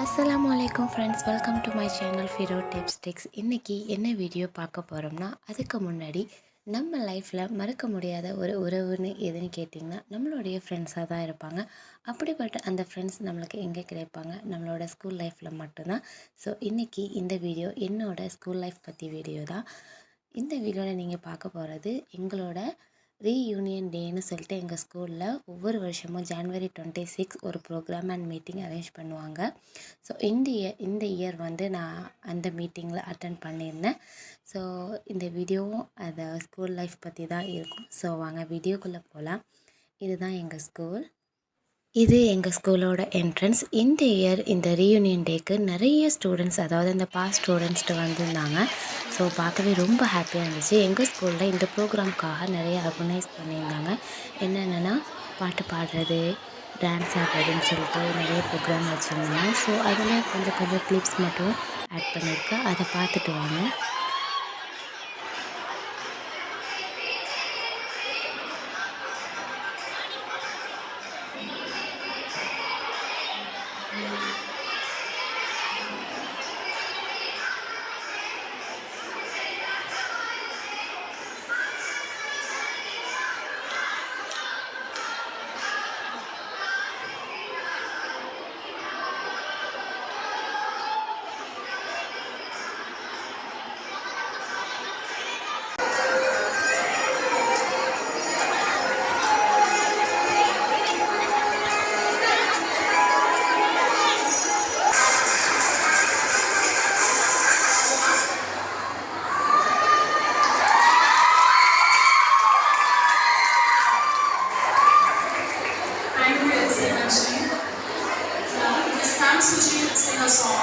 அஸ்ஸலாமு அலைக்கும் friends, welcome to my channel Firo tips tricks. இன்றைக்கி என்ன வீடியோ பார்க்க போகிறோம்னா, அதுக்கு முன்னாடி நம்ம லைஃப்பில் மறக்க முடியாத ஒரு உறவுன்னு எதுன்னு கேட்டிங்கன்னா நம்மளுடைய ஃப்ரெண்ட்ஸாக தான் இருப்பாங்க. அப்படிப்பட்ட அந்த ஃப்ரெண்ட்ஸ் நம்மளுக்கு எங்கே கிடைப்பாங்க? நம்மளோட ஸ்கூல் லைஃப்பில் மட்டும்தான். ஸோ இன்றைக்கி இந்த வீடியோ என்னோடய ஸ்கூல் லைஃப் பற்றி வீடியோ தான். இந்த வீடியோவில் நீங்கள் பார்க்க போகிறது எங்களோட ரீயூனியன் டேன்னு சொல்லிட்டு எங்கள் ஸ்கூலில் ஒவ்வொரு வருஷமும் ஜான்வரி 26 ஒரு ப்ரோக்ராம் அண்ட் மீட்டிங் அரேஞ்ச் பண்ணுவாங்க. ஸோ இந்த இயர் வந்து நான் அந்த மீட்டிங்கில் அட்டன் பண்ணியிருந்தேன். ஸோ இந்த வீடியோவும் அந்த ஸ்கூல் லைஃப் பற்றி தான் இருக்கும். ஸோ வாங்க வீடியோக்குள்ளே போகலாம். இதுதான் எங்கள் ஸ்கூல். இது எங்கள் ஸ்கூலோட என்ட்ரன்ஸ். இந்த இயர் இந்த ரீயூனியன் டேக்கு நிறைய ஸ்டூடெண்ட்ஸ், அதாவது இந்த பாஸ் ஸ்டூடெண்ட்ஸ்ட்டு வந்திருந்தாங்க. ஸோ பார்க்கவே ரொம்ப ஹாப்பியாக இருந்துச்சு. எங்கள் ஸ்கூலில் இந்த ப்ரோக்ராம்க்காக நிறைய ஆர்கனைஸ் பண்ணியிருந்தாங்க. என்னென்னா பாட்டு பாடுறது, டான்ஸ் ஆடுறதுன்னு சொல்லிட்டு நிறைய ப்ரோக்ராம் வச்சுருந்தாங்க. ஸோ அதில் கொஞ்சம் கொஞ்சம் கிளிப்ஸ் மட்டும் ஆட் பண்ணியிருக்கேன். அதை பார்த்துட்டு வாங்க. Sing a song.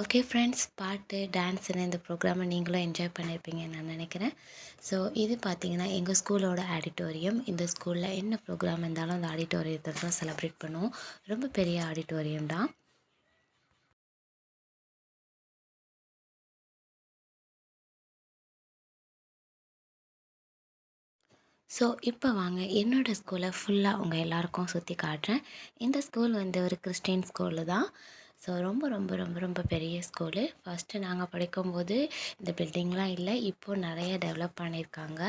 Okay friends, பாட்டு டான்ஸுன்னு இந்த ப்ரோக்ராமை நீங்களும் என்ஜாய் பண்ணியிருப்பீங்கன்னு நான் நினைக்கிறேன். ஸோ இது பார்த்திங்கன்னா எங்கள் ஸ்கூலோட ஆடிட்டோரியம். இந்த ஸ்கூலில் என்ன ப்ரோக்ராம் இருந்தாலும் அந்த ஆடிட்டோரியத்தை தான் செலிப்ரேட் பண்ணுவோம். ரொம்ப பெரிய ஆடிட்டோரியம் தான். ஸோ இப்போ வாங்க என்னோடய ஸ்கூலை ஃபுல்லாக உங்கள் எல்லாருக்கும் சுற்றி காட்டுறேன். இந்த ஸ்கூல் வந்து ஒரு கிறிஸ்டின் ஸ்கூலு தான். ஸோ ரொம்ப ரொம்ப ரொம்ப ரொம்ப பெரிய ஸ்கூலு. ஃபஸ்ட்டு நாங்கள் படிக்கும்போது இந்த பில்டிங்லாம் இல்லை. இப்போது நிறைய டெவலப் பண்ணியிருக்காங்க.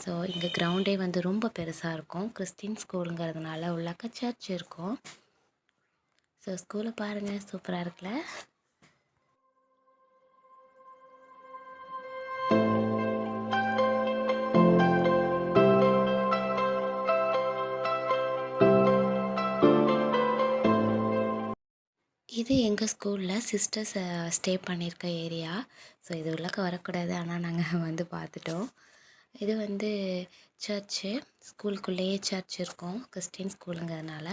ஸோ இங்கே கிரவுண்டே வந்து ரொம்ப பெருசாக இருக்கும். கிறிஸ்டின் ஸ்கூலுங்கிறதுனால உள்ளாக்க சர்ச் இருக்கும். ஸோ ஸ்கூலை பாருங்கள், சூப்பராக இருக்குல்ல? இது எங்கள் ஸ்கூலில் சிஸ்டர்ஸ் ஸ்டே பண்ணியிருக்க ஏரியா. ஸோ இது உள்ளக்க வரக்கூடாது, ஆனால் நாங்கள் வந்து பார்த்துட்டோம். இது வந்து சர்ச்சு. ஸ்கூலுக்குள்ளேயே சர்ச் இருக்கும், கிறிஸ்டின் ஸ்கூலுங்கிறதுனால.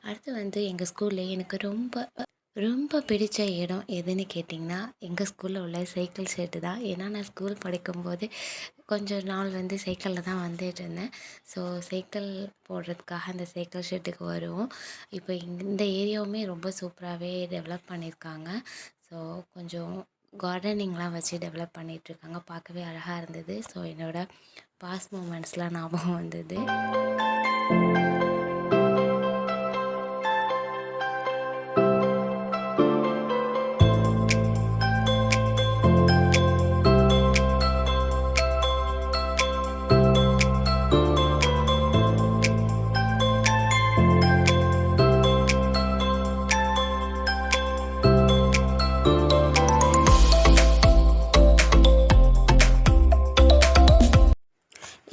அடுத்து வந்து எங்கள் ஸ்கூல்லேயே எனக்கு ரொம்ப ரொம்ப பிடித்த இடம் எதுன்னு கேட்டிங்கன்னா, எங்கள் ஸ்கூலில் உள்ள சைக்கிள் ஷெட்டு தான். ஏன்னா நான் ஸ்கூல் படிக்கும்போது கொஞ்சம் நாள் வந்து சைக்கிளில் தான் வந்துட்டு இருந்தேன். ஸோ சைக்கிள் போடுறதுக்காக அந்த சைக்கிள் ஷெட்டுக்கு வருவோம். இப்போ இந்த ஏரியாவுமே ரொம்ப சூப்பராகவே டெவலப் பண்ணியிருக்காங்க. ஸோ கொஞ்சம் கார்டனிங்லாம் வச்சு டெவலப் பண்ணிகிட்ருக்காங்க. பார்க்கவே அழகாக இருந்தது. ஸோ என்னோடய பாஸ்ட் மூமெண்ட்ஸ்லாம் ஞாபகம் வந்தது.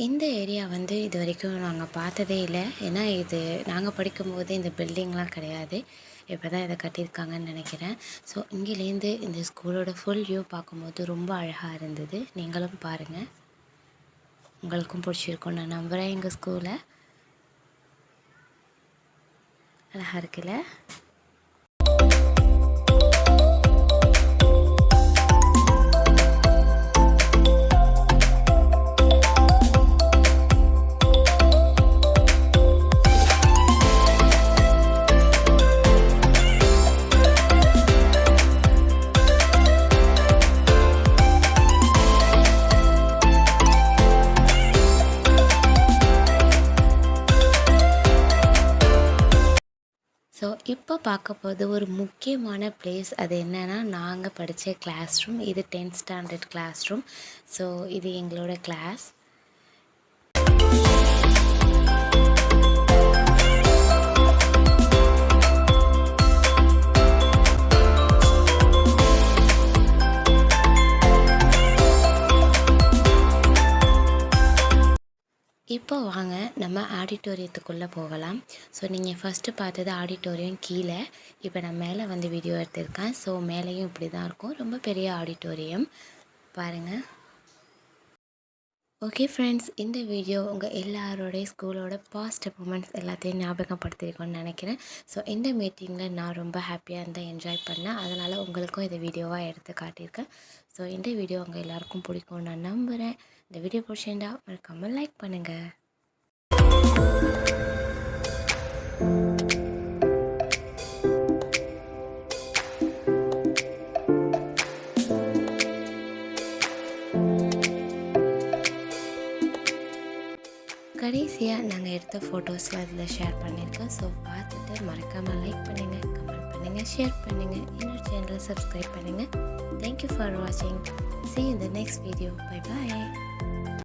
இந்த ஏரியா வந்து இது வரைக்கும் நாங்கள் பார்த்ததே இல்லை. ஏன்னா இது நாங்கள் படிக்கும்போது இந்த பில்டிங்லாம் கிடையாது. இப்போ தான் இதை கட்டியிருக்காங்கன்னு நினைக்கிறேன். ஸோ இங்கேலேருந்து இந்த ஸ்கூலோட ஃபுல் வியூ பார்க்கும்போது ரொம்ப அழகாக இருந்தது. நீங்களும் பாருங்கள், உங்களுக்கும் பிடிச்சிருக்கும் நான் நம்புகிறேன். எங்கள் ஸ்கூலை அழகாக இருக்குல்ல? ஸோ இப்போ பார்க்க போகிறது ஒரு முக்கியமான பிளேஸ். அது என்னென்னா, நாங்கள் படித்த கிளாஸ் ரூம். இது 10th standard class room. So இது எங்களோட கிளாஸ். இப்போ வாங்க நம்ம ஆடிட்டோரியத்துக்குள்ளே போகலாம். ஸோ நீங்கள் ஃபஸ்ட்டு பார்த்தது ஆடிட்டோரியம் கீழே. இப்போ நான் மேலே வந்து வீடியோ எடுத்திருக்கேன். ஸோ மேலேயும் இப்படி தான் இருக்கும். ரொம்ப பெரிய ஆடிட்டோரியம் பாருங்கள். ஓகே ஃப்ரெண்ட்ஸ், இந்த வீடியோ உங்கள் எல்லாரோடைய ஸ்கூலோட பாஸ்ட் மூமெண்ட்ஸ் எல்லாத்தையும் ஞாபகப்படுத்திருக்கோன்னு நினைக்கிறேன். ஸோ இந்த மீட்டிங்கில் நான் ரொம்ப ஹாப்பியாக இருந்தேன், என்ஜாய் பண்ணேன். அதனால் உங்களுக்கும் இதை வீடியோவாக எடுத்து காட்டியிருக்கேன். ஸோ இந்த வீடியோ உங்கள் எல்லாருக்கும் பிடிக்கும்னு நான் நம்புகிறேன். இந்த வீடியோ பிடிச்சிருந்தா மறக்காமல் லைக் பண்ணுங்கள். கடைசியாக நாங்கள் எடுத்த ஃபோட்டோஸ்லாம் இதில் ஷேர் பண்ணியிருக்கோம். ஸோ பார்த்துட்டு மறக்காமல் லைக் பண்ணுங்கள், கமெண்ட் பண்ணுங்கள், ஷேர் பண்ணுங்கள், என்னோட சேனலை சப்ஸ்கிரைப் பண்ணுங்கள். தேங்க்யூ ஃபார் வாட்சிங். See you in the next video. Bye bye.